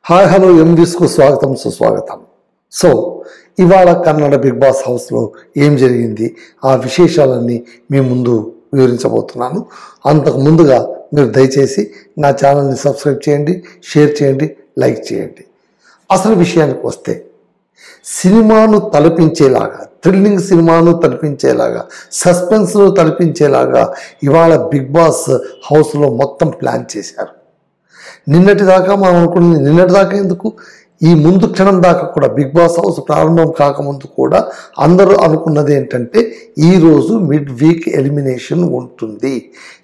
Hi hello ఎంవీస్కు స్వాగతం సుస్వాగతం. So ఇవాళ కన్నడ బిగ్ బాస్ హౌస్లో ఏం జరిగింది ఆ విశేషాలన్నీ మీ ముందు వివరించబోతున్నాను. అంతకు ముందుగా మీరు దయచేసి నా ఛానల్ని సబ్స్క్రైబ్ చేయండి, షేర్ చేయండి, లైక్ చేయండి. అసలు విషయానికి వస్తే సినిమాను తలపించేలాగా, థ్రిల్లింగ్ సినిమాను తలపించేలాగా, సస్పెన్స్ను తలపించేలాగా ఇవాళ బిగ్ బాస్ హౌస్లో మొత్తం ప్లాన్ చేశారు. నిన్నటిదాకా మనం అనుకున్నది, నిన్నటిదాకా ఎందుకు, ఈ ముందు క్షణం దాకా కూడా బిగ్ బాస్ హౌస్ ప్రారంభం కాకముందు కూడా అందరూ అనుకున్నది ఏంటంటే ఈరోజు మిడ్ వీక్ ఎలిమినేషన్ ఉంటుంది.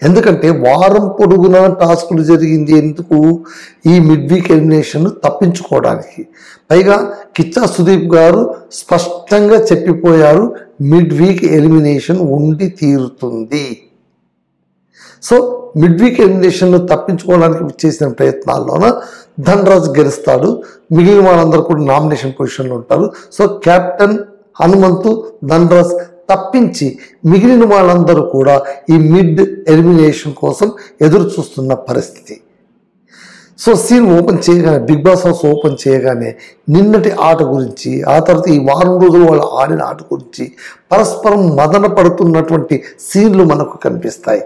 ఎందుకంటే వారం పొడుగునా టాస్కులు జరిగింది ఎందుకు, ఈ మిడ్ వీక్ ఎలిమినేషన్ తప్పించుకోవడానికి. పైగా కిచ్చా సుదీప్ గారు స్పష్టంగా చెప్పిపోయారు, మిడ్ వీక్ ఎలిమినేషన్ ఉండి తీరుతుంది. సో మిడ్ వీక్ ఎలిమినేషన్ తప్పించుకోవడానికి చేసిన ప్రయత్నాల్లోన ధనరాజ్ గెలుస్తాడు, మిగిలిన వాళ్ళందరూ కూడా నామినేషన్ పొజిషన్లో ఉంటారు. సో కెప్టెన్ హనుమంతు, ధనరాజ్ తప్పించి మిగిలిన వాళ్ళందరూ కూడా ఈ మిడ్ ఎలిమినేషన్ కోసం ఎదురు చూస్తున్న పరిస్థితి. సో సీన్ ఓపెన్ చేయగానే, బిగ్ బాస్ హౌస్ ఓపెన్ చేయగానే నిన్నటి ఆట గురించి, ఆ తర్వాత ఈ వారం రోజులు వాళ్ళు ఆడిన ఆట గురించి పరస్పరం మదన పడుతున్నటువంటి సీన్లు మనకు కనిపిస్తాయి.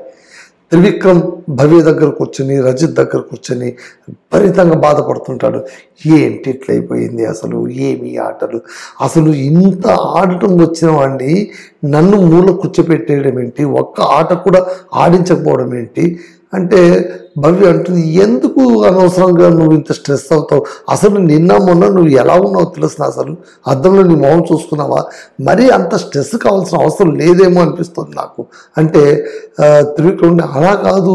త్రివిక్రమ్ భవ్య దగ్గర కూర్చొని, రజిత్ దగ్గర కూర్చొని విపరీతంగా బాధపడుతుంటాడు. ఏంటి ఇట్లయిపోయింది, అసలు ఏమి ఆటలు, అసలు ఇంత ఆడటం వచ్చిన వాడిని నన్ను మూల కూర్చోపెట్టేయడం ఏంటి, ఒక్క ఆట కూడా ఆడించకపోవడం ఏంటి అంటే భవ్య అంటుంది, ఎందుకు అనవసరంగా నువ్వు ఇంత స్ట్రెస్ అవుతావు, అసలు నిన్న మొన్న నువ్వు ఎలా ఉన్నావో తెలుసు, అసలు అద్దంలో నీ మొహం చూసుకున్నావా, మరీ అంత స్ట్రెస్ కావాల్సిన అవసరం లేదేమో అనిపిస్తుంది నాకు అంటే త్రివిక్రమ్ అలా కాదు,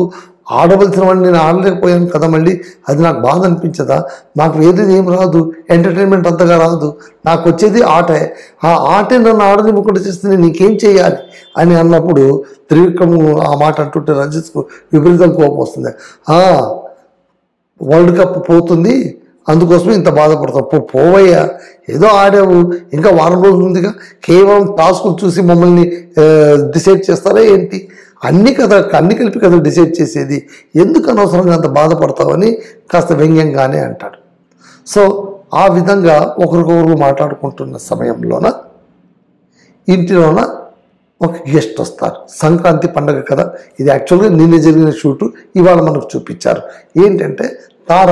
ఆడవలసిన వాడిని నేను ఆడలేకపోయాను కదా, మళ్ళీ అది నాకు బాధ అనిపించదా, నాకు వేరేది ఏం రాదు, ఎంటర్టైన్మెంట్ అంతగా రాదు, నాకు వచ్చేది ఆటే, ఆ ఆటే నన్ను ఆడనివ్వకుండా చేస్తే నేను నీకేం చేయాలి అని అన్నప్పుడు త్రివిక్రమ్ ఆ మాట అంటుంటే రజిత్కు విపరీతం కోపం వస్తుంది. వరల్డ్ కప్ పోతుంది, అందుకోసమే ఇంత బాధపడతాం, పోవయ్యా, ఏదో ఆడావు, ఇంకా వారం రోజులు ఉందిగా, కేవలం టాస్కులు చూసి మమ్మల్ని డిసైడ్ చేస్తారా ఏంటి, అన్ని కలిపి కదా డిసైడ్ చేసేది, ఎందుకు అనవసరంగా అంత బాధపడతావని కాస్త వ్యంగ్యంగానే అంటాడు. సో ఆ విధంగా ఒకరికొకరు మాట్లాడుకుంటున్న సమయంలోన ఇంటిలోన ఒక గెస్ట్ వస్తారు. సంక్రాంతి పండుగ కదా, ఇది యాక్చువల్గా నిన్న జరిగిన షూటు ఇవాళ మనకు చూపించారు. ఏంటంటే తార,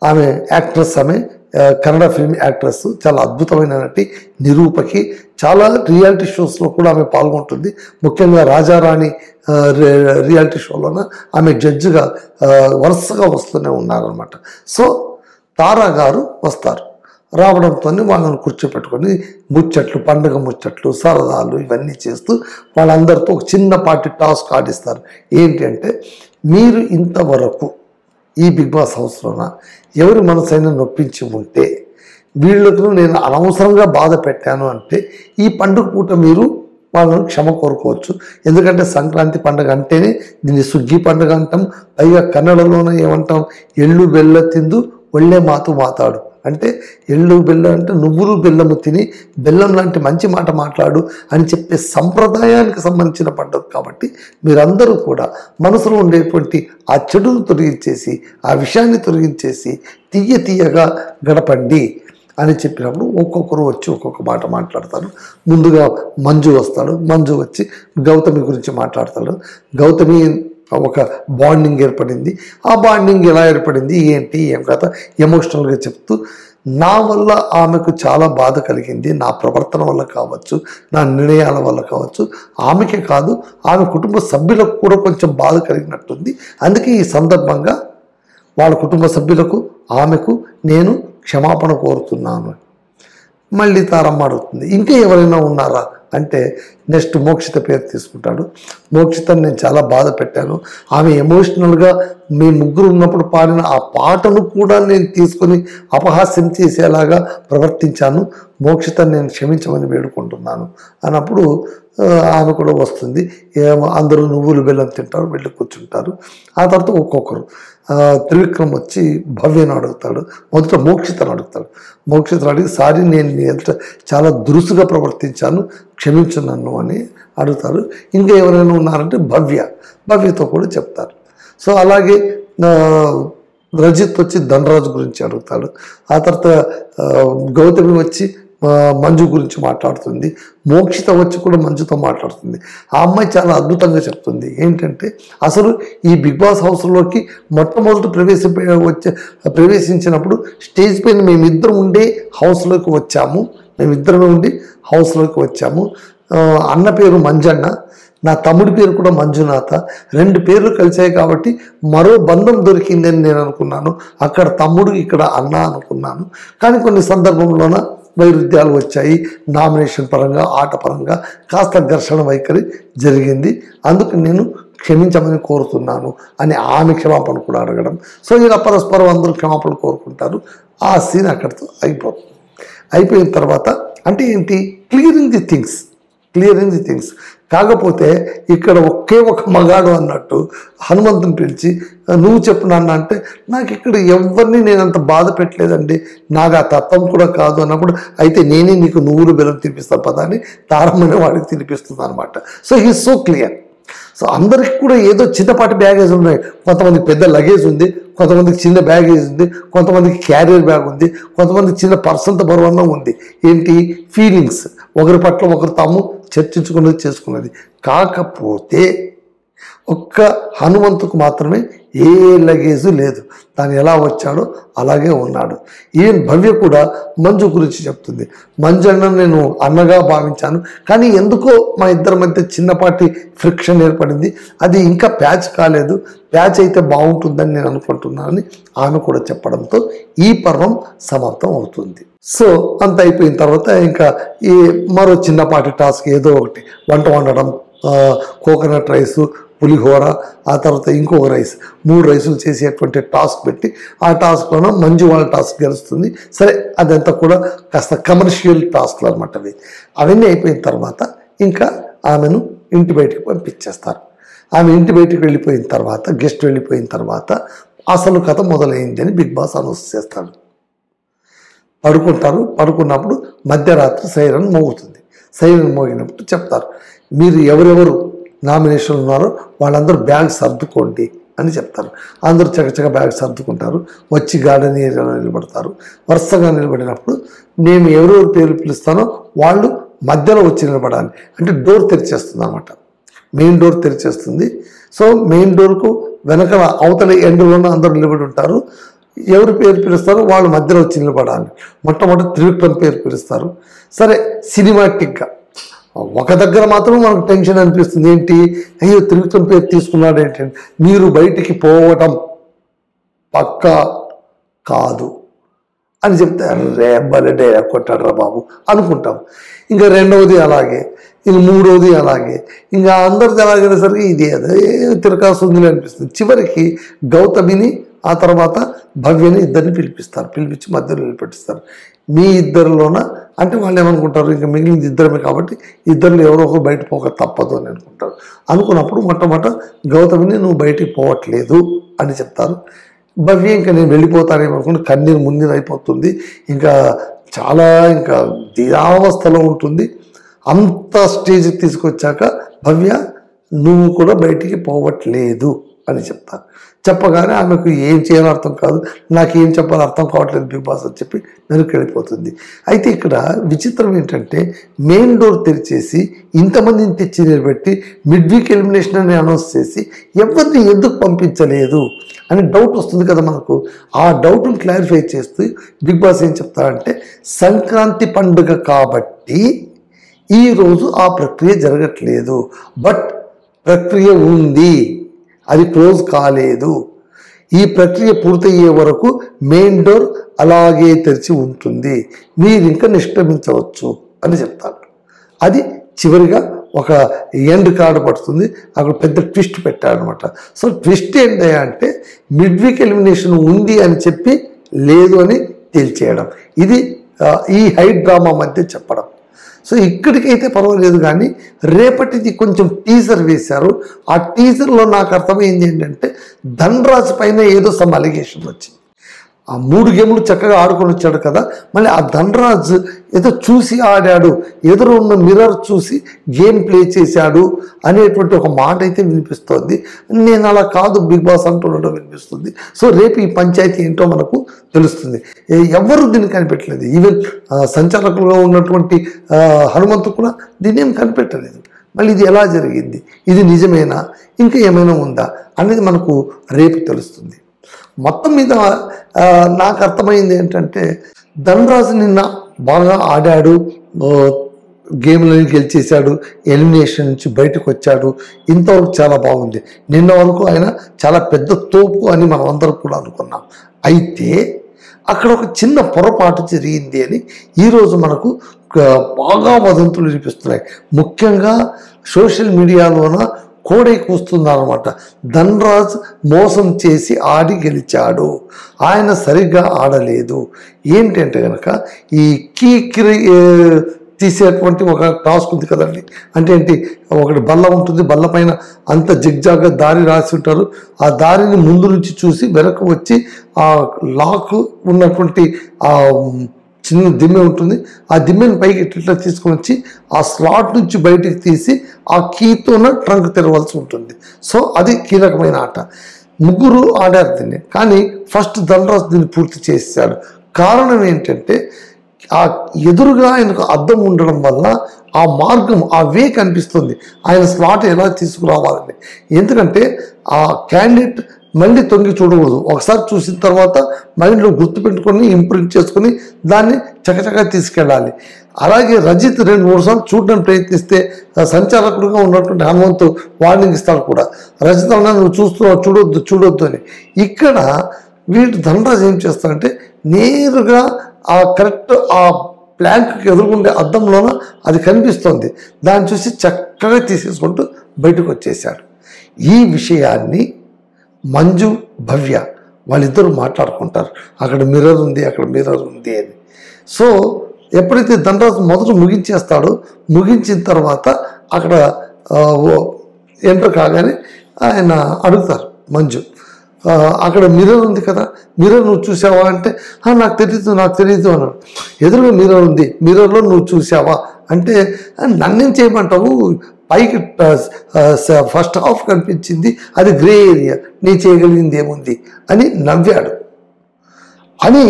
ఆమె యాక్ట్రెస్, ఆమె కన్నడ ఫిల్మ్ యాక్ట్రెస్, చాలా అద్భుతమైన నటి, నిరూపకి, చాలా రియాలిటీ షోస్లో కూడా ఆమె పాల్గొంటుంది. ముఖ్యంగా రాజారాణి రియాలిటీ షోలోన ఆమె జడ్జిగా వరుసగా వస్తూనే ఉన్నారనమాట. సో తారా గారు వస్తారు, రావడంతో వాళ్ళని కూర్చోపెట్టుకొని ముచ్చట్లు, పండుగ ముచ్చట్లు, సరదాలు ఇవన్నీ చేస్తూ వాళ్ళందరితో ఒక చిన్నపాటి టాస్క్ ఆడిస్తారు. ఏంటి అంటే, మీరు ఇంతవరకు ఈ బిగ్ బాస్ హౌస్లోన ఎవరి మనసైనా నొప్పించి ఉంటే, వీళ్ళకు నేను అనవసరంగా బాధ పెట్టాను అంటే ఈ పండుగ పూట మీరు వాళ్ళను క్షమ కోరుకోవచ్చు. ఎందుకంటే సంక్రాంతి పండుగ అంటేనే దీన్ని సుగ్గి పండుగ అంటాం. పైగా కన్నడలోనే ఏమంటాం, ఎళ్ళు బెల్ల తిందు ఒళ్ళే మాతు మాతాడు అంటే, ఎళ్ళు బెల్లం అంటే నువ్వులు బెల్లము తిని బెల్లం లాంటి మంచి మాట మాట్లాడు అని చెప్పే సంప్రదాయానికి సంబంధించిన పండుగ కాబట్టి మీరందరూ కూడా మనసులో ఉండేటువంటి ఆ చెడును తొలగించేసి, ఆ విషయాన్ని తొలగించేసి తీయగా గడపండి అని చెప్పినప్పుడు ఒక్కొక్కరు వచ్చి ఒక్కొక్క మాట మాట్లాడతారు. ముందుగా మంజు వస్తాడు, మంజు వచ్చి గౌతమి గురించి మాట్లాడతాడు. గౌతమి ఒక బాండింగ్ ఏర్పడింది, ఆ బాండింగ్ ఎలా ఏర్పడింది ఏంటి ఏం కథ ఎమోషనల్గా చెప్తూ, నా వల్ల ఆమెకు చాలా బాధ కలిగింది, నా ప్రవర్తన వల్ల కావచ్చు, నా నిర్ణయాల వల్ల కావచ్చు, ఆమెకే కాదు ఆమె కుటుంబ సభ్యులకు కూడా కొంచెం బాధ కలిగినట్టుంది, అందుకే ఈ సందర్భంగా వాళ్ళ కుటుంబ సభ్యులకు ఆమెకు నేను క్షమాపణ కోరుతున్నాను. మళ్ళీ తారమ్మ అడుగుతుంది, ఇంకా ఎవరైనా ఉన్నారా అంటే నెక్స్ట్ మోక్షిత పేరు తీసుకుంటాడు. మోక్షితని నేను చాలా బాధ పెట్టాను, ఆమె ఎమోషనల్గా మీ ముగ్గురు ఉన్నప్పుడు పాడిన ఆ పాటను కూడా నేను తీసుకొని అపహాస్యం చేసేలాగా ప్రవర్తించాను, మోక్షితని నేను క్షమించమని వేడుకుంటున్నాను అన్నప్పుడు ఆమె కూడా వస్తుంది. అందరూ నువ్వులు బెల్లం తింటారు, వెళ్ళి కూర్చుంటారు. ఆ తర్వాత ఒక్కొక్కరు త్రివిక్రమ్ వచ్చి భవ్యను అడుగుతాడు, మొదట మోక్షితను అడుగుతాడు. మోక్షితను అడిగి, సారీ నేను నీ ఎదుట చాలా దురుసుగా ప్రవర్తించాను, క్షమించు నన్ను అని అడుగుతారు. ఇంకా ఎవరైనా ఉన్నారంటే భవ్యతో కూడా చెప్తారు. సో అలాగే రజిత్ వచ్చి ధనరాజు గురించి అడుగుతాడు. ఆ తర్వాత గౌతమి వచ్చి మంజు గురించి మాట్లాడుతుంది. మోక్షిత వచ్చి కూడా మంజుతో మాట్లాడుతుంది. ఆ అమ్మాయి చాలా అద్భుతంగా చెప్తుంది ఏంటంటే, అసలు ఈ బిగ్ బాస్ హౌస్లోకి మొట్టమొదటి ప్రవేశించినప్పుడు స్టేజ్ పైన మేమిద్దరం ఉండే హౌస్లోకి వచ్చాము. మేమిద్దరమే ఉండి హౌస్లోకి వచ్చాము. అన్న పేరు మంజన్న, నా తమ్ముడి పేరు కూడా మంజునాథ. 2 పేర్లు కలిసాయి కాబట్టి మరో బంధం దొరికిందని నేను అనుకున్నాను. అక్కడ తమ్ముడు, ఇక్కడ అన్న అనుకున్నాను. కానీ కొన్ని సందర్భంలోన వైరుధ్యాలు వచ్చాయి. నామినేషన్ పరంగా, ఆట పరంగా కాస్త ఘర్షణ వైఖరి జరిగింది. అందుకు నేను క్షమించమని కోరుతున్నాను అని ఆమె క్షమాపణ కూడా అడగడం. సో ఇలా పరస్పరం అందరూ క్షమాపణ కోరుకుంటారు. ఆ సీన్ అక్కడితో అయిపోతుంది. అయిపోయిన తర్వాత అంటే ఏంటి, క్లియరింగ్ ది థింగ్స్. కాకపోతే ఇక్కడ ఒకే ఒక మగాడు అన్నట్టు హనుమంతుని పిలిచి నువ్వు చెప్పు నాన్న అంటే, నాకు ఇక్కడ ఎవరిని నేను అంత బాధ పెట్టలేదండి, నాకు ఆ తత్వం కూడా కాదు అన్నప్పుడు, అయితే నేనే నీకు నువ్వులు బెల్లం తినిపిస్తాను పదా అని తారమనే వాడికి తినిపిస్తుంది అనమాట. So he so clear. So అందరికి కూడా ఏదో చిన్నపాటి బ్యాగేజ్ ఉన్నాయి. కొంతమందికి పెద్ద లగేజ్ ఉంది, కొంతమందికి చిన్న బ్యాగేజ్ ఉంది, కొంతమందికి క్యారియర్ బ్యాగ్ ఉంది, కొంతమందికి చిన్న పర్సంత బరువన్నం ఉంది. ఏంటి, ఫీలింగ్స్, ఒకరి పట్ల ఒకరు తాము చర్చించుకున్నది చేసుకున్నది. కాకపోతే ఒక్క హనుమంతుకు మాత్రమే ఏ లగేజు లేదు. తాను ఎలా వచ్చాడో అలాగే ఉన్నాడు. ఈవెన్ భవ్య కూడా మంజు గురించి చెప్తుంది. మంజు అన్న నేను అన్నగా భావించాను, కానీ ఎందుకో మా ఇద్దరి మధ్య చిన్నపాటి ఫ్రిక్షన్ ఏర్పడింది, అది ఇంకా ప్యాచ్ కాలేదు, ప్యాచ్ అయితే బాగుంటుందని నేను అనుకుంటున్నానని ఆమె కూడా చెప్పడంతో ఈ పర్వం సమాప్తం అవుతుంది. సో అంత అయిపోయిన తర్వాత ఇంకా ఈ మరో చిన్నపాటి టాస్క్ ఏదో ఒకటి, వంట వండడం, కోకోనట్ రైసు, పులిహోర, ఆ తర్వాత ఇంకొక రైస్, 3 రైసులు చేసేటువంటి టాస్క్ పెట్టి ఆ టాస్క్లోనే మంజు వాళ్ళ టాస్క్ గెలుస్తుంది. సరే అదంతా కూడా కాస్త కమర్షియల్ టాస్క్లు అనమాట. అవన్నీ అయిపోయిన తర్వాత ఇంకా ఆమెను ఇంటి బయటికి పంపించేస్తారు. ఆమె ఇంటి బయటికి వెళ్ళిపోయిన తర్వాత, గెస్ట్ వెళ్ళిపోయిన తర్వాత అసలు కథ మొదలైంది అని బిగ్ బాస్ అనౌన్స్ చేస్తాడు. పడుకున్నప్పుడు మధ్యరాత్రి సైరన్ మోగుతుంది. సైరన్ మోగినప్పుడు చెప్తారు, మీరు ఎవరెవరు నామినేషన్లు ఉన్నారో వాళ్ళందరూ బ్యాగ్ సర్దుకోండి అని చెప్తారు. అందరూ చకచక బ్యాగ్ సర్దుకుంటారు. వచ్చి గార్డెన్ ఏరియాలో నిలబడతారు. వరుసగా నిలబడినప్పుడు నేను ఎవరెవరు పేర్లు పిలుస్తానో వాళ్ళు మధ్యలో వచ్చి నిలబడాలి. అంటే డోర్ తెరిచేస్తుంది అన్నమాట, మెయిన్ డోర్ తెరిచేస్తుంది. సో మెయిన్ డోర్కు వెనకాల అవతల ఎండ్లోనే అందరూ నిలబడి ఉంటారు. ఎవరు పేరు పిలుస్తారో వాళ్ళు మధ్యలో వచ్చి నిలబడాలి. మొట్టమొదటి త్రివిక్రమ్ పేరు పిలుస్తారు. సరే సినిమాటిక్గా ఒక దగ్గర మాత్రం మనకు టెన్షన్ అనిపిస్తుంది. ఏంటి, అయ్యో త్రివిక్రమ్ పేరు తీసుకున్నాడు ఏంటంటే, మీరు బయటికి పోవటం పక్కా కాదు అని చెప్తే రే భలే డైలాగ్ కొట్టాడు రా బాబు అనుకుంటాం. ఇంకా రెండవది అలాగే, ఇంక మూడవది అలాగే, ఇంకా అందరిది ఎలాగైనసరికి ఇది అదే తిరకాసుంది అనిపిస్తుంది. చివరికి గౌతమిని ఆ తర్వాత భవ్యని ఇద్దరిని పిలిపించి మధ్యలో నిలబెట్టిస్తారు. మీ ఇద్దరిలోన అంటే వాళ్ళు ఏమనుకుంటారు, ఇంకా మిగిలింది ఇద్దరమే కాబట్టి ఇద్దరిలో ఎవరో ఒకరు బయట పోక తప్పదు అని అనుకుంటారు. అనుకున్నప్పుడు మొట్టమొదట గౌతమిని నువ్వు బయటికి పోవట్లేదు అని చెప్తారు. భవ్య ఇంకా నేను వెళ్ళిపోతానేమో అనుకుంటే కన్నీరు మున్నీరు అయిపోతుంది. ఇంకా చాలా ఇంకా దిరావస్థలో ఉంటుంది. అంత స్టేజ్కి తీసుకొచ్చాక భవ్య నువ్వు కూడా బయటికి పోవట్లేదు అని చెప్తారు. చెప్పగానే ఆమెకు ఏం చేయాలో అర్థం కాదు, నాకేం చెప్పాలో అర్థం కావట్లేదు బిగ్ బాస్ అని చెప్పి వెనక్కి వెళ్ళిపోతుంది. అయితే ఇక్కడ విచిత్రం ఏంటంటే, మెయిన్ డోర్ తెరిచేసి ఇంతమందిని తెచ్చి నిలబెట్టి మిడ్ వీక్ ఎలిమినేషన్ అని అనౌన్స్ చేసి ఎవరిని ఎందుకు పంపించలేదు అని డౌట్ వస్తుంది కదా మనకు. ఆ డౌట్ను క్లారిఫై చేస్తూ బిగ్ బాస్ ఏం చెప్తారంటే, సంక్రాంతి పండుగ కాబట్టి ఈరోజు ఆ ప్రక్రియ జరగట్లేదు, బట్ ప్రక్రియ ఉంది, అది క్లోజ్ కాలేదు. ఈ ప్రక్రియ పూర్తయ్యే వరకు మెయిన్ డోర్ అలాగే తెరిచి ఉంటుంది, మీరు ఇంకా నిష్క్రమించవచ్చు అని చెప్తారు. అది చివరిగా ఒక ఎండ్ కార్డు పడుతుంది. అక్కడ పెద్ద ట్విస్ట్ పెట్టారనమాట. సో ట్విస్ట్ ఏంటి అంటే, మిడ్ వీక్ ఎలిమినేషన్ ఉంది అని చెప్పి లేదు అని తేల్చేయడం. ఇది ఈ హై డ్రామా మధ్య చెప్పడం. సో ఇక్కడికైతే పర్వాలేదు, కానీ రేపటిది కొంచెం టీజర్ వేశారు. ఆ టీజర్లో నాకు అర్థమైంది ఏంటంటే, ధనరాజ్ పైన ఏదో సమ్ అలిగేషన్ వచ్చింది. ఆ 3 గేములు చక్కగా ఆడుకొని వచ్చాడు కదా, మళ్ళీ ఆ ధనరాజ్ ఏదో చూసి ఆడాడు, ఎదురు ఉన్న మిర్రర్ చూసి గేమ్ ప్లే చేశాడు అనేటువంటి ఒక మాట అయితే వినిపిస్తోంది. నేను అలా కాదు బిగ్ బాస్ అంటుండడం వినిపిస్తుంది. సో రేపు ఈ పంచాయతీ ఏంటో మనకు తెలుస్తుంది. ఎవరు దీన్ని కనిపెట్టలేదు. ఈవెన్ సంచాలకులుగా ఉన్నటువంటి హనుమంతు కూడా దీన్ని ఏం కనిపెట్టలేదు. మళ్ళీ ఇది ఎలా జరిగింది, ఇది నిజమేనా, ఇంకా ఏమైనా ఉందా అనేది మనకు రేపు తెలుస్తుంది. మొత్తం మీద నాకు అర్థమైంది ఏంటంటే, ధనరాజు నిన్న బాగా ఆడాడు, గేమ్లని గెలిచేశాడు, ఎలిమినేషన్ నుంచి బయటకు వచ్చాడు, ఇంతవరకు చాలా బాగుంది. నిన్న వరకు ఆయన చాలా పెద్ద తోపు అని మనం అందరం కూడా అనుకున్నాం. అయితే అక్కడ ఒక చిన్న పొరపాటు జరిగింది అని ఈరోజు మనకు బాగా వదంతులు వినిపిస్తున్నాయి. ముఖ్యంగా సోషల్ మీడియాలోన కోడై కూస్తుందన్నమాట. ధనరాజ్ మోసం చేసి ఆడి గెలిచాడు, ఆయన సరిగ్గా ఆడలేదు. ఏంటంటే కనుక ఈ కీకిరి తీసేటువంటి ఒక టాస్క్ ఉంది కదండి. అంటే ఏంటి, ఒకటి బల్ల ఉంటుంది, బల్ల పైన అంత జిగ్జాగ్గా దారి రాసి ఉంటారు. ఆ దారిని ముందు నుంచి చూసి వెనక్కి వచ్చి ఆ లాక్ ఉన్నటువంటి ఆ చిన్న దిమ్మె ఉంటుంది, ఆ దిమ్మెని పైకి ఇట్లా తీసుకొని వచ్చి ఆ స్లాట్ నుంచి బయటికి తీసి ఆ కీతోన ట్రంక్ తెరవలసి ఉంటుంది. సో అది కీలకమైన ఆట. 3 ఆడారు దీన్ని, కానీ ఫస్ట్ ధనరాజ్ దీన్ని పూర్తి చేశాడు. కారణం ఏంటంటే, ఆ ఎదురుగా ఆయనకు అద్దం ఉండడం వల్ల ఆ మార్గం, ఆ వే కనిపిస్తుంది, ఆయన స్లాట్ ఎలా తీసుకురావాలని. ఎందుకంటే ఆ క్యాండిడేట్ మళ్ళీ తొంగి చూడకూడదు. ఒకసారి చూసిన తర్వాత మైండ్లో గుర్తుపెట్టుకొని ఇంప్రింట్ చేసుకొని దాన్ని చకచకా తీసుకెళ్ళాలి. అలాగే రజిత్ 2-3 సార్లు చూడడానికి ప్రయత్నిస్తే సంచాలకుడుగా ఉన్నటువంటి హనుమంతు వార్నింగ్ ఇస్తాడు కూడా, రజిత్ అన్నా నువ్వు చూస్తున్నావు, చూడొద్దు అని. ఇక్కడ వీడు ధనరాజ్ ఏం చేస్తాడంటే, నేరుగా ఆ కరెక్ట్ ఆ ప్లాంక్కి ఎదురుకుండే అద్దంలోన అది కనిపిస్తుంది, దాన్ని చూసి చక్కగా తీసేసుకుంటూ బయటకు వచ్చేసాడు. ఈ విషయాన్ని మంజు, భవ్య వాళ్ళిద్దరూ మాట్లాడుకుంటారు, అక్కడ మిర్రర్ ఉంది, అక్కడ మిర్రర్ ఉంది అని. సో ఎప్పుడైతే ధనరాజు మొదట ముగించేస్తాడో, ముగించిన తర్వాత అక్కడ ఎంటర్ కాగానే ఆయన అడుగుతారు మంజు, అక్కడ మిర్రర్ ఉంది కదా, మిర్రర్ నువ్వు చూసావా అంటే, నాకు తెలీదు అన్నాడు. ఎదురుగా మిర్రర్ ఉంది, మిర్రర్లో నువ్వు చూసావా అంటే, నన్నేం చేయమంటావు, పైకి ఫస్ట్ హాఫ్ కనిపించింది, అది గ్రే ఏరియా, నీ చేయగలిగింది ఏముంది అని నవ్వాడు అని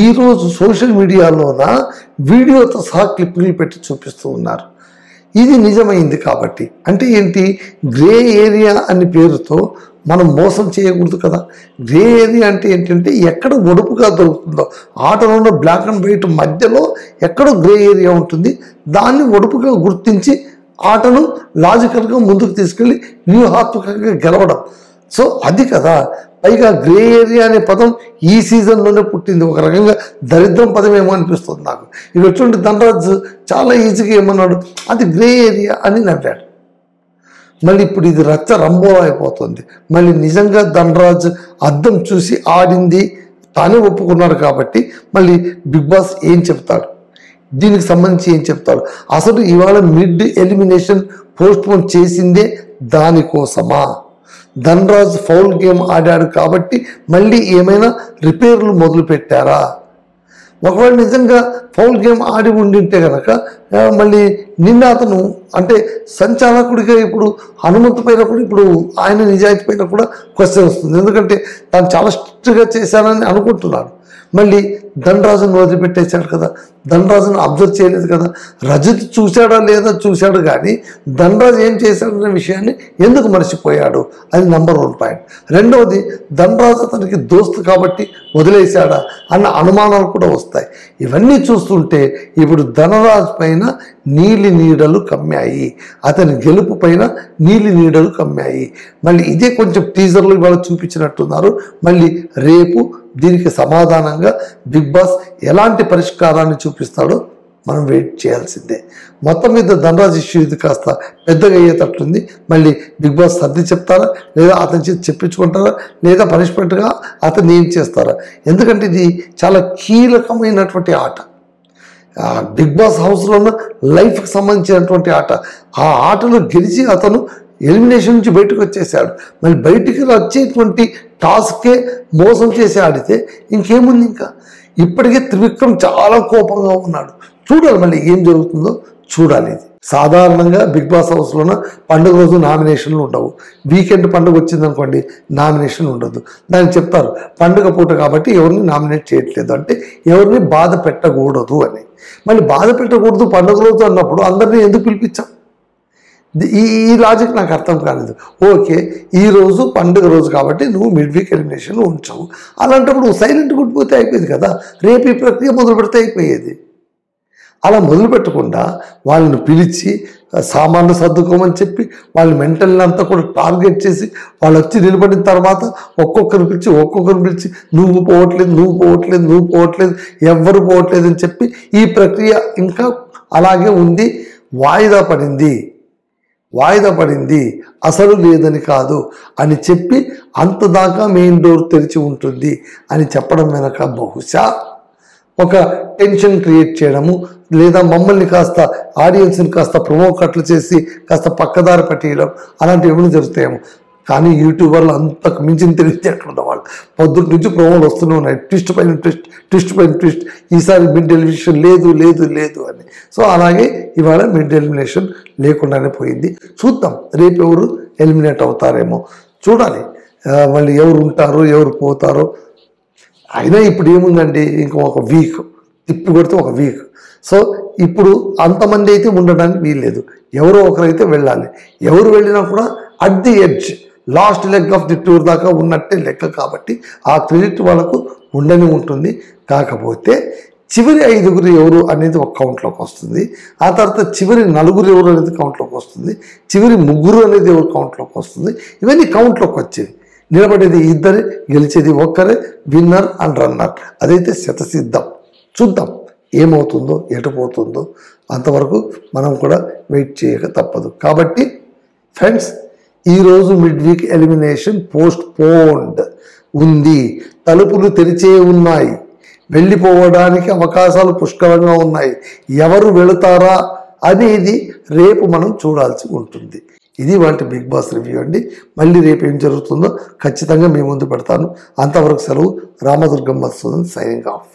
ఈరోజు సోషల్ మీడియాలోన వీడియోతో సహా క్లిప్పింగ్లు పెట్టి చూపిస్తూ ఉన్నారు. ఇది నిజమైంది కాబట్టి అంటే ఏంటి, గ్రే ఏరియా అనే పేరుతో మనం మోసం చేయకూడదు కదా. గ్రే ఏరియా అంటే ఏంటంటే, ఎక్కడ ఒడుపుగా దొరుకుతుందో, ఆటలో ఉన్న బ్లాక్ అండ్ వైట్ మధ్యలో ఎక్కడో గ్రే ఏరియా ఉంటుంది, దాన్ని ఒడుపుగా గుర్తించి ఆటను లాజికల్గా ముందుకు తీసుకెళ్ళి వ్యూహాత్మకంగా గెలవడం. సో అది కదా. పైగా గ్రే ఏరియా అనే పదం ఈ సీజన్లోనే పుట్టింది. ఒక రకంగా దరిద్రం పదం ఏమో అనిపిస్తుంది నాకు. ఇవి ఎటువంటి ధనరాజ్ చాలా ఈజీగా ఏమన్నాడు, అది గ్రే ఏరియా అని నవ్వాడు. మళ్ళీ ఇప్పుడు ఇది రచ్చ రంబోలా అయిపోతుంది. మళ్ళీ నిజంగా ధనరాజ్ అద్దం చూసి ఆడింది తానే ఒప్పుకున్నాడు కాబట్టి మళ్ళీ బిగ్ బాస్ ఏం చెప్తాడు, దీనికి సంబంధించి ఏం చెప్తాడు, అసలు ఇవాళ మిడ్ ఎలిమినేషన్ పోస్ట్పోన్ చేసిందే దానికోసమా, ధనరాజ్ ఫౌల్ గేమ్ ఆడాడు కాబట్టి మళ్ళీ ఏమైనా రిపేర్లు మొదలు పెట్టారా, ఒకవేళ నిజంగా ఫౌల్ గేమ్ ఆడి ఉండింటే కనుక మళ్ళీ నిన్న అతను అంటే సంచాలకుడిగా ఇప్పుడు హనుమంతు పైన కూడా ఇప్పుడు ఆయన నిజాయితీ పైన కూడా క్వశ్చన్ వస్తుంది. ఎందుకంటే తాను చాలా స్ట్రిక్ట్గా చేశానని అనుకుంటున్నాడు. మళ్ళీ ధనరాజును వదిలిపెట్టేశాడు కదా, ధనరాజును అబ్జర్వ్ చేయలేదు కదా. రజత్ చూశాడా లేదా చూశాడు, కానీ ధనరాజు ఏం చేశాడనే విషయాన్ని ఎందుకు మర్చిపోయాడు, అది నెంబర్ 1 పాయింట్. రెండవది, ధనరాజు అతనికి దోస్తు కాబట్టి వదిలేశాడా అన్న అనుమానాలు కూడా వస్తాయి. ఇవన్నీ చూస్తుంటే ఇప్పుడు ధనరాజు పైన నీలి నీడలు కమ్మాయి, అతని గెలుపు పైన నీలి నీడలు కమ్మాయి. మళ్ళీ ఇదే కొంచెం టీజర్లు ఇవాళ చూపించినట్టున్నారు. మళ్ళీ రేపు దీనికి సమాధానంగా బిగ్ బాస్ ఎలాంటి పరిష్కారాన్ని చూపిస్తాడో మనం వెయిట్ చేయాల్సిందే. మొత్తం మీద ధనరాజ్ ఇష్యూ ఇది కాస్త పెద్దగా అయ్యేటట్లుంది. మళ్ళీ బిగ్ బాస్ సర్ది చెప్తారా, లేదా అతని చేతి చెప్పించుకుంటారా, లేదా పనిష్మెంట్గా అతన్ని ఏం చేస్తారా? ఎందుకంటే ఇది చాలా కీలకమైనటువంటి ఆట. బిగ్ బాస్ హౌస్లో లైఫ్కి సంబంధించినటువంటి ఆట. ఆ ఆటలో గెలిచి అతను ఎలిమినేషన్ నుంచి బయటకు వచ్చేసాడు. మళ్ళీ బయటికి వచ్చేటువంటి టాస్కే మోసం చేసి ఆడితే ఇంకేముంది ఇంకా. ఇప్పటికే త్రివిక్రమ్ చాలా కోపంగా ఉన్నాడు. చూడాలి మళ్ళీ ఏం జరుగుతుందో చూడాలి. ఇది సాధారణంగా బిగ్ బాస్ హౌస్లోన పండుగ రోజు నామినేషన్లు ఉండవు. వీకెండ్ పండుగ వచ్చిందనుకోండి నామినేషన్ ఉండదు. దానికి చెప్తారు పండుగ పూట కాబట్టి ఎవరిని నామినేట్ చేయట్లేదు, అంటే ఎవరిని బాధ పెట్టకూడదు అని. మళ్ళీ బాధ పెట్టకూడదు పండుగ రోజు అన్నప్పుడు అందరినీ ఎందుకు పిలిపించాం? ఈ లాజిక్ నాకు అర్థం కాలేదు. ఓకే, ఈరోజు పండుగ రోజు కాబట్టి నువ్వు మిడ్ వీక్ ఎలిమినేషన్ ఉంచావు, అలాంటప్పుడు నువ్వు సైలెంట్గా ఉండిపోతే అయిపోయేది కదా. రేపు ఈ ప్రక్రియ మొదలు పెడితే అయిపోయేది. అలా మొదలు పెట్టకుండా వాళ్ళని పిలిచి సామాన్లు సర్దుకోమని చెప్పి వాళ్ళ మెంటల్ని అంతా కూడా టార్గెట్ చేసి వాళ్ళు వచ్చి నిలబడిన తర్వాత ఒక్కొక్కరిని పిలిచి నువ్వు పోవట్లేదు ఎవ్వరు పోవట్లేదు అని చెప్పి ఈ ప్రక్రియ ఇంకా అలాగే ఉంది. వాయిదా పడింది అసలు లేదని కాదు అని చెప్పి అంతదాకా మెయిన్ డోర్ తెరిచి ఉంటుంది అని చెప్పడం వెనక బహుశా ఒక టెన్షన్ క్రియేట్ చేయడము, లేదా మమ్మల్ని కాస్త ఆడియన్స్ని కాస్త ప్రమోకట్లు చేసి కాస్త పక్కదారి పట్టేయడం అలాంటివి ఏమైనా జరుగుతాయేమో. కానీ యూట్యూబర్లు అంతకు మించిన తెలివితేటలు వాళ్ళు పొద్దుటి నుంచి ప్రోమోలు వస్తూనే ఉన్నాయి, ట్విస్ట్ పైన ట్విస్ట్, ఈసారి మిడ్ ఎలిమినేషన్ లేదు అని. సో అలాగే ఇవాళ మిడ్ ఎలిమినేషన్ లేకుండానే పోయింది. చూద్దాం రేపు ఎవరు ఎలిమినేట్ అవుతారేమో చూడాలి. మళ్ళీ ఎవరు ఉంటారో ఎవరు పోతారో. అయినా ఇప్పుడు ఏముందండి, ఒక వీక్ తిప్పి కొడితే ఒక వీక్. సో ఇప్పుడు అంతమంది అయితే ఉండడానికి వీల్లేదు, ఎవరో ఒకరైతే వెళ్ళాలి. ఎవరు వెళ్ళినా కూడా at the edge last leg of the tour దాకా ఉన్నట్టే లెక్క. కాబట్టి ఆ క్రెడిట్ వాళ్ళకు ఉంటుంది. కాకపోతే చివరి 5 ఎవరు అనేది ఒక కౌంట్లోకి వస్తుంది. ఆ తర్వాత చివరి 4 ఎవరు అనేది కౌంట్లోకి వస్తుంది. చివరి 3 అనేది ఎవరు కౌంట్లోకి వస్తుంది. ఇవన్నీ కౌంట్లోకి వచ్చేవి. నిలబడేది ఇద్దరే, గెలిచేది ఒక్కరే, విన్నర్ అండ్ రన్నర్. అదైతే శతసిద్ధం. చూద్దాం ఏమవుతుందో, ఎటు పోతుందో. అంతవరకు మనం కూడా వెయిట్ చేయక తప్పదు. కాబట్టి ఫ్రెండ్స్, ఈరోజు మిడ్ వీక్ ఎలిమినేషన్ పోస్ట్ పోన్డ్ ఉంది. తలుపులు తెరిచే ఉన్నాయి, వెళ్ళిపోవడానికి అవకాశాలు పుష్కలంగా ఉన్నాయి. ఎవరు వెళుతారా అనేది రేపు మనం చూడాల్సి ఉంటుంది. ఇది వాటి బిగ్ బాస్ రివ్యూ అండి. మళ్ళీ రేపు ఏం జరుగుతుందో ఖచ్చితంగా మీ ముందు పెడతాను. అంతవరకు సెలవు. Ramadurgam Madhusudan signing off.